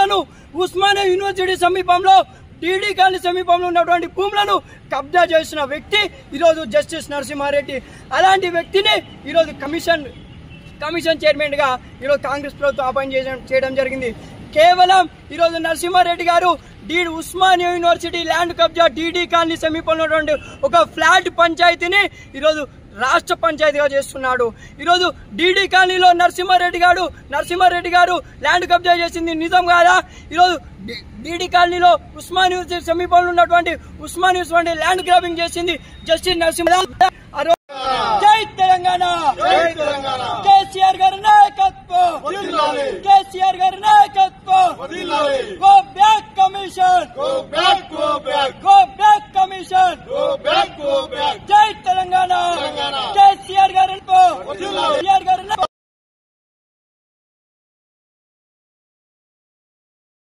భూములను ఉస్మానియా యూనివర్సిటీ సమీపంలో TD colony సమీపంలో ఉన్నటువంటి భూములను కబ్జా చేసిన వ్యక్తి ఈరోజు జస్టిస్ నరసింహారెడ్డి. అలాంటి వ్యక్తిని ఈరోజు కమిషన్ చైర్మన్ గా ఈరోజు కాంగ్రెస్ ప్రభుత్వం అపాయింట్ చేయడం జరిగింది. కేవలం ఈరోజు నరసింహారెడ్డి గారు ఉస్మానియా యూనివర్సిటీ ల్యాండ్ కబ్జా టీడీ కాలనీ సమీపంలో ఉన్నటువంటి ఒక ఫ్లాట్ పంచాయతీని ఈరోజు రాష్ట్ర పంచాయతీగా చేస్తున్నాడు. ఈరోజు డీడీ కాలనీలో నరసింహారెడ్డి గారు ల్యాండ్ కబ్జా చేసింది నిజం కాదా? ఈరోజు డీడీ కాలనీలో ఉస్మానియా యూనివర్సిటీ సమీపంలో ఉన్నటువంటి ఉస్మానియా యూనివర్సిటీ ల్యాండ్ గ్రాబింగ్ చేసింది జస్టిస్ నరసింహారెడ్డి. జై తెలంగాణ, కేసీఆర్ గారి నాయకత్వం, కేసీఆర్ గారి నాయకత్వం. Go back commission.